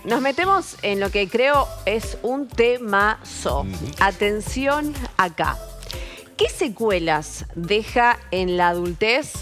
Nos metemos en lo que creo es un temazo. Atención acá. ¿Qué secuelas deja en la adultez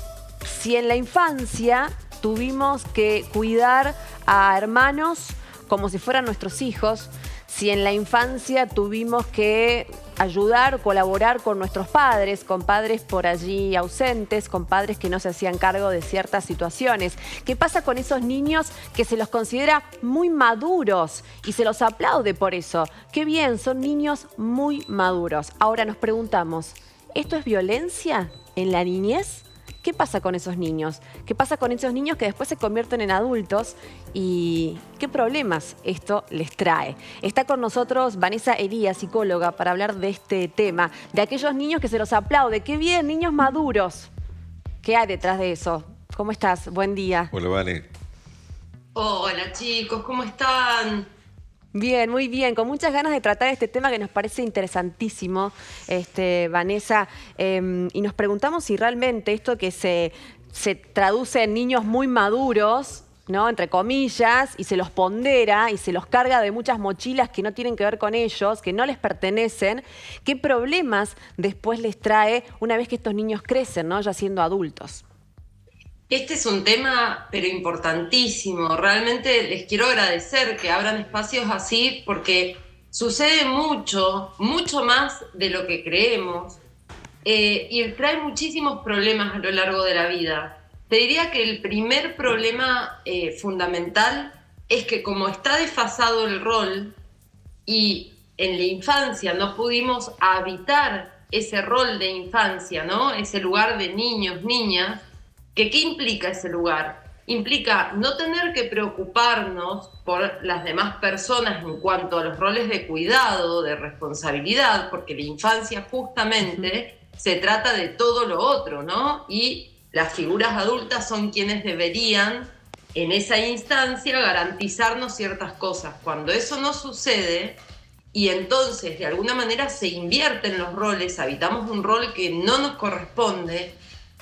si en la infancia tuvimos que cuidar a hermanos como si fueran nuestros hijos? Si en la infancia tuvimos que ayudar, colaborar con nuestros padres, con padres por allí ausentes, con padres que no se hacían cargo de ciertas situaciones. ¿Qué pasa con esos niños que se los considera muy maduros y se los aplaude por eso? Qué bien, son niños muy maduros. Ahora nos preguntamos, ¿esto es violencia en la niñez? ¿Qué pasa con esos niños? ¿Qué pasa con esos niños que después se convierten en adultos? ¿Y qué problemas esto les trae? Está con nosotros Vanessa Elías, psicóloga, para hablar de este tema, de aquellos niños que se los aplaude. ¡Qué bien, niños maduros! ¿Qué hay detrás de eso? ¿Cómo estás? Buen día. Hola, Vane. Hola chicos, ¿cómo están? Bien, muy bien, con muchas ganas de tratar este tema que nos parece interesantísimo, Vanessa, y nos preguntamos si realmente esto que se traduce en niños muy maduros, ¿no?, entre comillas, y se los pondera y se los carga de muchas mochilas que no tienen que ver con ellos, que no les pertenecen, ¿qué problemas después les trae una vez que estos niños crecen, ¿no?, ya siendo adultos? Este es un tema, pero importantísimo. Realmente les quiero agradecer que abran espacios así porque sucede mucho, mucho más de lo que creemos y trae muchísimos problemas a lo largo de la vida. Te diría que el primer problema fundamental es que como está desfasado el rol y en la infancia no pudimos habitar ese rol de infancia, ¿no?, ese lugar de niños, niñas, ¿qué implica ese lugar? Implica no tener que preocuparnos por las demás personas en cuanto a los roles de cuidado, de responsabilidad, porque la infancia justamente se trata de todo lo otro, ¿no? Y las figuras adultas son quienes deberían, en esa instancia, garantizarnos ciertas cosas. Cuando eso no sucede, y entonces de alguna manera se invierten los roles, habitamos un rol que no nos corresponde,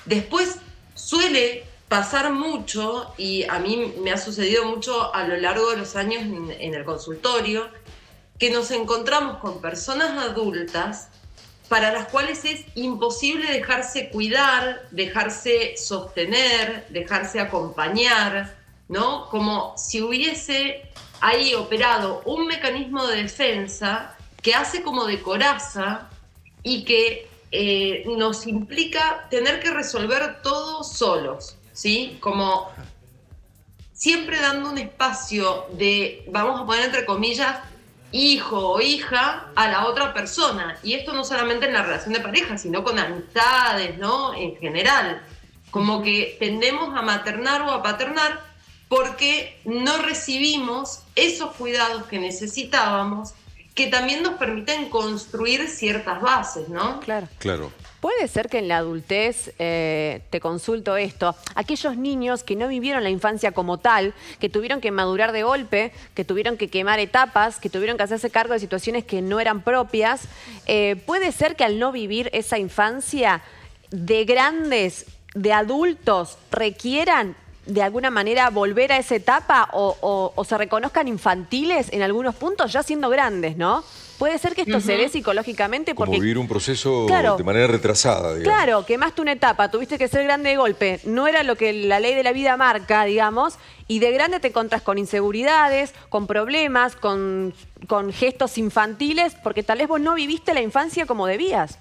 después suele pasar mucho, y a mí me ha sucedido mucho a lo largo de los años en el consultorio, que nos encontramos con personas adultas para las cuales es imposible dejarse cuidar, dejarse sostener, dejarse acompañar, ¿no? Como si hubiese ahí operado un mecanismo de defensa que hace como de coraza y que nos implica tener que resolver todo solos, ¿sí? Como siempre dando un espacio de, vamos a poner entre comillas, hijo o hija a la otra persona. Y esto no solamente en la relación de pareja, sino con amistades, ¿no?, en general. Como que tendemos a maternar o a paternar porque no recibimos esos cuidados que necesitábamos, que también nos permiten construir ciertas bases, ¿no? Claro. Claro. Puede ser que en la adultez, te consulto esto, aquellos niños que no vivieron la infancia como tal, que tuvieron que madurar de golpe, que tuvieron que quemar etapas, que tuvieron que hacerse cargo de situaciones que no eran propias, puede ser que al no vivir esa infancia de grandes, de adultos, requieran de alguna manera volver a esa etapa o se reconozcan infantiles en algunos puntos ya siendo grandes, ¿no? Puede ser que esto se dé psicológicamente porque... Como vivir un proceso Claro, de manera retrasada, digamos. Claro, quemaste una etapa, tuviste que ser grande de golpe, no era lo que la ley de la vida marca, digamos, y de grande te encontrás con inseguridades, con problemas, con gestos infantiles, porque tal vez vos no viviste la infancia como debías.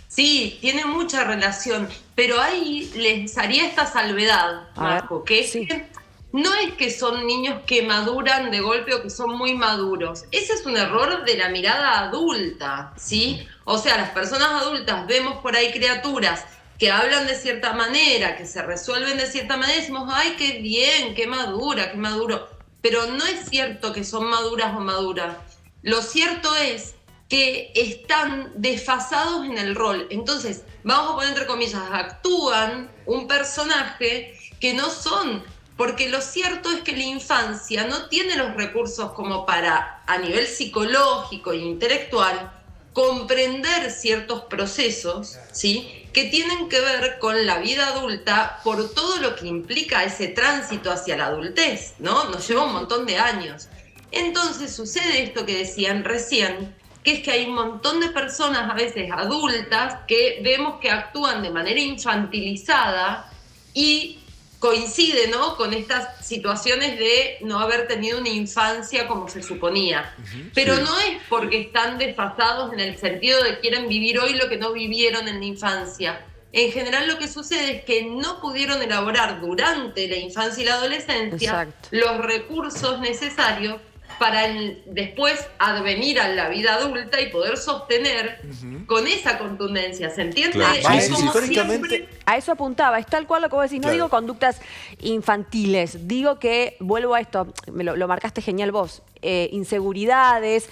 Sí, tiene mucha relación, pero ahí les haría esta salvedad, Marco, que es que no es que son niños que maduran de golpe o que son muy maduros. Ese es un error de la mirada adulta, ¿sí? O sea, las personas adultas vemos por ahí criaturas que hablan de cierta manera, que se resuelven de cierta manera, y decimos, ay, qué bien, qué madura, qué maduro. Pero no es cierto que son maduras o maduras. Lo cierto es que están desfasados en el rol. Entonces, vamos a poner entre comillas, actúan un personaje que no son, porque lo cierto es que la infancia no tiene los recursos como para, a nivel psicológico e intelectual, comprender ciertos procesos, ¿sí?, que tienen que ver con la vida adulta por todo lo que implica ese tránsito hacia la adultez, ¿no? Nos lleva un montón de años. Entonces sucede esto que decían recién, que es que hay un montón de personas, a veces adultas, que vemos que actúan de manera infantilizada y coincide, ¿no?, con estas situaciones de no haber tenido una infancia como se suponía. Pero no es porque están desfasados en el sentido de quieren vivir hoy lo que no vivieron en la infancia. En general lo que sucede es que no pudieron elaborar durante la infancia y la adolescencia los recursos necesarios para después advenir a la vida adulta y poder sostener con esa contundencia, ¿se entiende? Claro. Es como siempre... A eso apuntaba, es tal cual lo que vos decís. No digo conductas infantiles, digo que, vuelvo a esto, lo marcaste genial vos, inseguridades,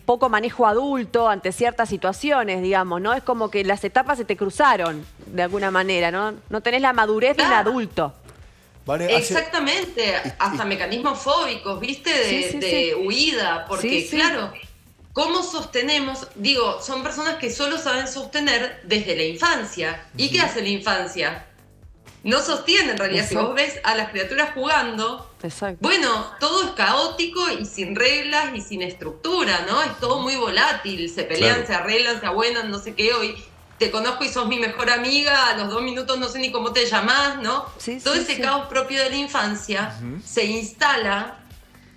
poco manejo adulto ante ciertas situaciones, digamos, ¿no? Es como que las etapas se te cruzaron de alguna manera, ¿no? No tenés la madurez de un adulto. Vale, exactamente, hasta mecanismos fóbicos, ¿viste? De huida, porque claro, ¿cómo sostenemos? Digo, son personas que solo saben sostener desde la infancia. ¿Y qué hace la infancia? No sostiene en realidad. Si vos ves a las criaturas jugando, bueno, todo es caótico y sin reglas y sin estructura, ¿no? Es todo muy volátil, se pelean, se arreglan, se abuenan, no sé qué, hoy te conozco y sos mi mejor amiga, a los 2 minutos no sé ni cómo te llamás, ¿no? Todo ese caos propio de la infancia se instala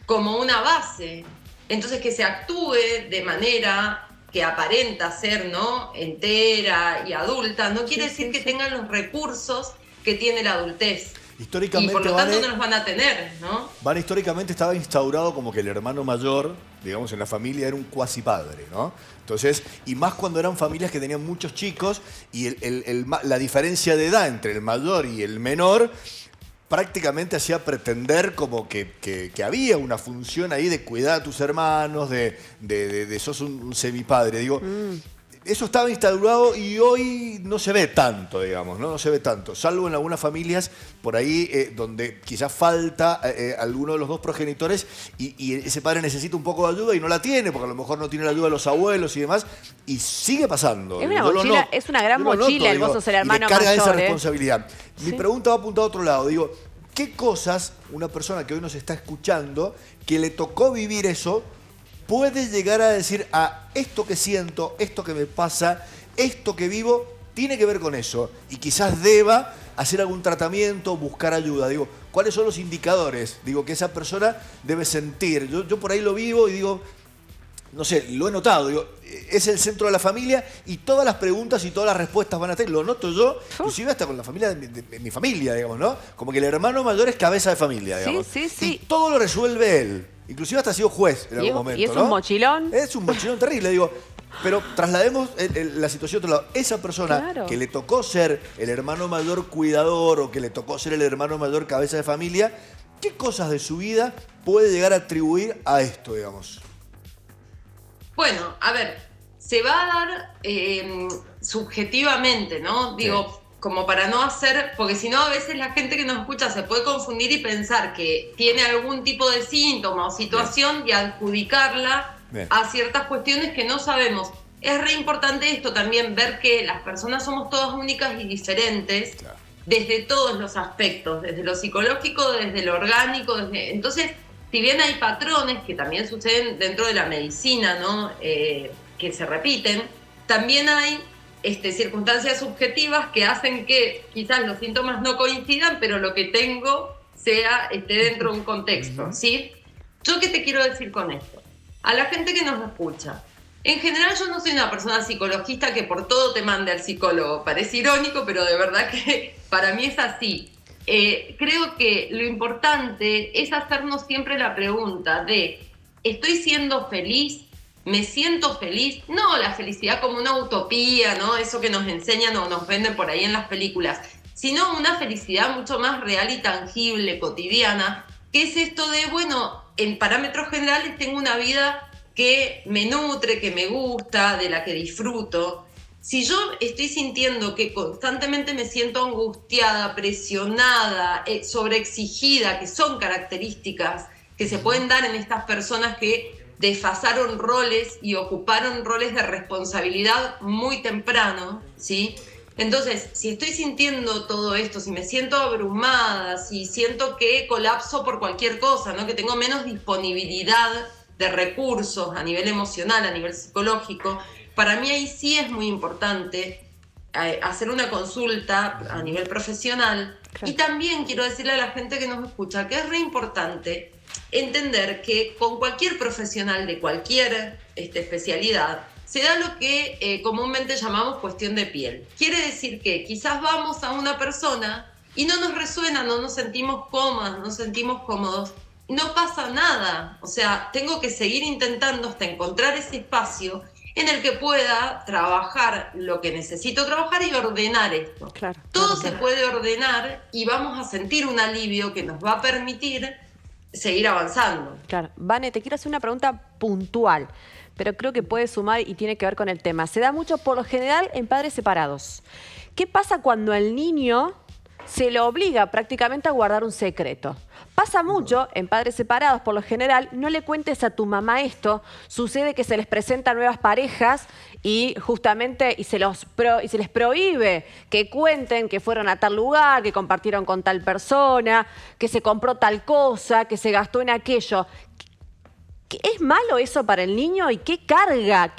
como una base. Entonces que se actúe de manera que aparenta ser, ¿no?, entera y adulta, no quiere decir que tengan los recursos que tiene la adultez. Históricamente, y por lo tanto no los van a tener, ¿no? Históricamente estaba instaurado como que el hermano mayor, digamos, en la familia era un cuasi padre, ¿no? Entonces, y más cuando eran familias que tenían muchos chicos y la diferencia de edad entre el mayor y el menor prácticamente hacía pretender como que había una función ahí de cuidar a tus hermanos, de sos un semipadre. Digo, eso estaba instaurado y hoy no se ve tanto, digamos, ¿no? No se ve tanto, salvo en algunas familias por ahí donde quizás falta alguno de los dos progenitores y ese padre necesita un poco de ayuda y no la tiene, porque a lo mejor no tiene la ayuda de los abuelos y demás, y sigue pasando. Es una mochila, es una gran mochila, el vos sos el hermano mayor. Y le carga esa responsabilidad. Mi pregunta va apuntada a otro lado, digo, ¿qué cosas una persona que hoy nos está escuchando, que le tocó vivir eso, puede llegar a decir, esto que siento, esto que me pasa, esto que vivo, tiene que ver con eso? Y quizás deba hacer algún tratamiento, buscar ayuda. Digo, ¿cuáles son los indicadores? Digo, que esa persona debe sentir. Yo por ahí lo vivo y digo, no sé, lo he notado. Digo, es el centro de la familia y todas las preguntas y todas las respuestas van a tener. Lo noto yo, inclusive hasta con la familia de mi familia, digamos, ¿no? Como que el hermano mayor es cabeza de familia, digamos. Y todo lo resuelve él. Inclusive hasta ha sido juez en algún momento, ¿Y es un mochilón? Es un mochilón terrible, digo. Pero traslademos la situación a otro lado. Esa persona que le tocó ser el hermano mayor cuidador o que le tocó ser el hermano mayor cabeza de familia, ¿qué cosas de su vida puede llegar a atribuir a esto, digamos? Bueno, a ver, se va a dar subjetivamente, ¿no? Digo, como para no hacer, porque si no a veces la gente que nos escucha se puede confundir y pensar que tiene algún tipo de síntoma o situación y adjudicarla a ciertas cuestiones que no sabemos. Es re importante esto también, ver que las personas somos todas únicas y diferentes desde todos los aspectos, desde lo psicológico, desde lo orgánico, entonces, si bien hay patrones que también suceden dentro de la medicina, ¿no?, que se repiten, también hay circunstancias subjetivas que hacen que quizás los síntomas no coincidan, pero lo que tengo esté dentro de un contexto, ¿sí? ¿Yo qué te quiero decir con esto? A la gente que nos escucha, en general yo no soy una persona psicologista que por todo te mande al psicólogo. Parece irónico, pero de verdad que para mí es así. Creo que lo importante es hacernos siempre la pregunta de ¿estoy siendo feliz? ¿Me siento feliz? No la felicidad como una utopía, ¿no? Eso que nos enseñan o nos venden por ahí en las películas, sino una felicidad mucho más real y tangible, cotidiana, que es esto de, bueno, en parámetros generales tengo una vida que me nutre, que me gusta, de la que disfruto. Si yo estoy sintiendo que constantemente me siento angustiada, presionada, sobreexigida, que son características que se pueden dar en estas personas que desfasaron roles y ocuparon roles de responsabilidad muy temprano, ¿sí? Entonces, si estoy sintiendo todo esto, si me siento abrumada, si siento que colapso por cualquier cosa, ¿no? Que tengo menos disponibilidad de recursos a nivel emocional, a nivel psicológico, para mí ahí sí es muy importante hacer una consulta a nivel profesional. Claro. Y también quiero decirle a la gente que nos escucha que es re importante entender que con cualquier profesional de cualquier especialidad se da lo que comúnmente llamamos cuestión de piel. Quiere decir que quizás vamos a una persona y no nos resuena, no nos sentimos cómodas, no nos sentimos cómodos. No pasa nada. O sea, tengo que seguir intentando hasta encontrar ese espacio en el que pueda trabajar lo que necesito trabajar y ordenar esto. Claro, todo se puede ordenar y vamos a sentir un alivio que nos va a permitir seguir avanzando. Claro. Vane, te quiero hacer una pregunta puntual, pero creo que puede sumar y tiene que ver con el tema. Se da mucho, por lo general, en padres separados. ¿Qué pasa cuando al niño se le obliga prácticamente a guardar un secreto? Pasa mucho en padres separados, por lo general, no le cuentes a tu mamá esto. Sucede que se les presentan nuevas parejas y justamente se les prohíbe que cuenten que fueron a tal lugar, que compartieron con tal persona, que se compró tal cosa, que se gastó en aquello. ¿Es malo eso para el niño? ¿Y qué carga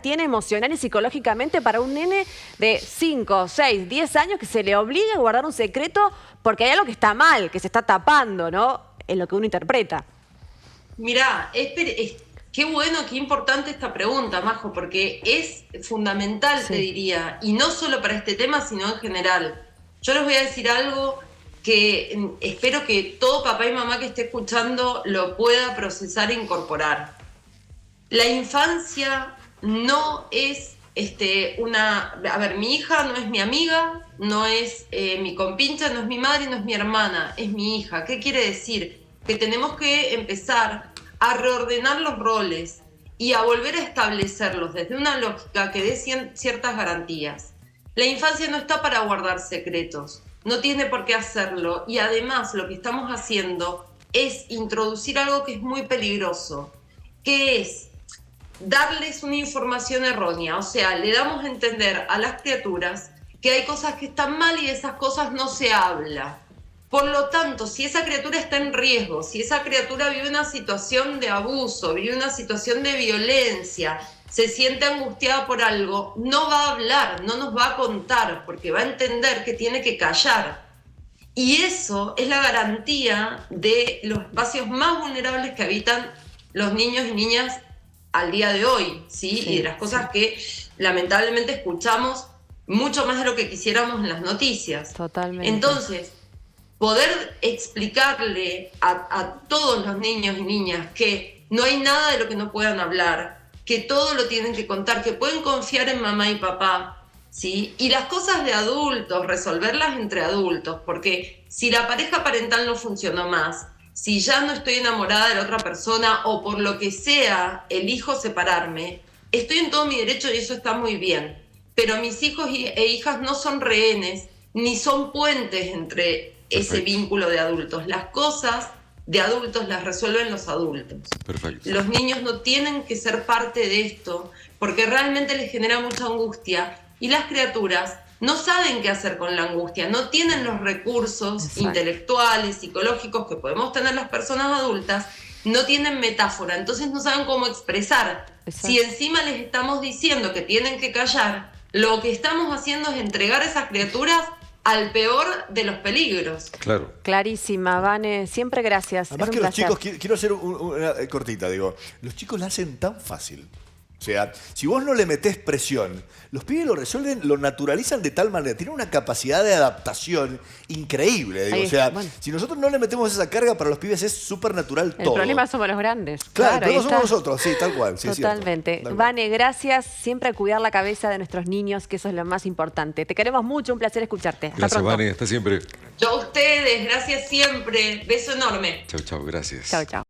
tiene emocional y psicológicamente para un nene de 5, 6, 10 años que se le obliga a guardar un secreto porque hay algo que está mal, que se está tapando, ¿no? En lo que uno interpreta. Mirá, qué bueno, qué importante esta pregunta, Majo, porque es fundamental, te diría, y no solo para este tema, sino en general. Yo les voy a decir algo que espero que todo papá y mamá que esté escuchando lo pueda procesar e incorporar. La infancia no es a ver, mi hija no es mi amiga, no es mi compincha, no es mi madre, no es mi hermana, es mi hija. ¿Qué quiere decir? Que tenemos que empezar a reordenar los roles y a volver a establecerlos desde una lógica que dé ciertas garantías. La infancia no está para guardar secretos. No tiene por qué hacerlo y además lo que estamos haciendo es introducir algo que es muy peligroso, que es darles una información errónea. O sea, le damos a entender a las criaturas que hay cosas que están mal y de esas cosas no se habla. Por lo tanto, si esa criatura está en riesgo, si esa criatura vive una situación de abuso, vive una situación de violencia, se siente angustiada por algo, no va a hablar, no nos va a contar, porque va a entender que tiene que callar. Y eso es la garantía de los espacios más vulnerables que habitan los niños y niñas al día de hoy, ¿sí? Y de las cosas que lamentablemente escuchamos mucho más de lo que quisiéramos en las noticias. Totalmente. Entonces, poder explicarle a todos los niños y niñas que no hay nada de lo que no puedan hablar, que todo lo tienen que contar, que pueden confiar en mamá y papá, ¿sí? Y las cosas de adultos, resolverlas entre adultos, porque si la pareja parental no funcionó más, si ya no estoy enamorada de la otra persona o por lo que sea elijo separarme, estoy en todo mi derecho y eso está muy bien. Pero mis hijos e hijas no son rehenes ni son puentes entre ese vínculo de adultos. Las cosas de adultos las resuelven los adultos. Perfecto. Los niños no tienen que ser parte de esto porque realmente les genera mucha angustia y las criaturas no saben qué hacer con la angustia, no tienen los recursos intelectuales, psicológicos que podemos tener las personas adultas, no tienen metáfora, entonces no saben cómo expresar. Si encima les estamos diciendo que tienen que callar, lo que estamos haciendo es entregar a esas criaturas al peor de los peligros. Claro. Clarísima, Vane. Siempre gracias. Además que los chicos, quiero hacer una cortita, digo, los chicos la hacen tan fácil. O sea, si vos no le metés presión, los pibes lo resuelven, lo naturalizan de tal manera, tienen una capacidad de adaptación increíble. Digo. O sea, si nosotros no le metemos esa carga, para los pibes es súper natural todo. El problema somos los grandes. Claro, pero no somos nosotros, sí, tal cual. Sí, totalmente. Vane, gracias. Siempre a cuidar la cabeza de nuestros niños, que eso es lo más importante. Te queremos mucho, un placer escucharte. Hasta gracias, pronto. Vane, hasta siempre. Yo a ustedes, gracias siempre. Beso enorme. Chau, chau, gracias. Chau, chau.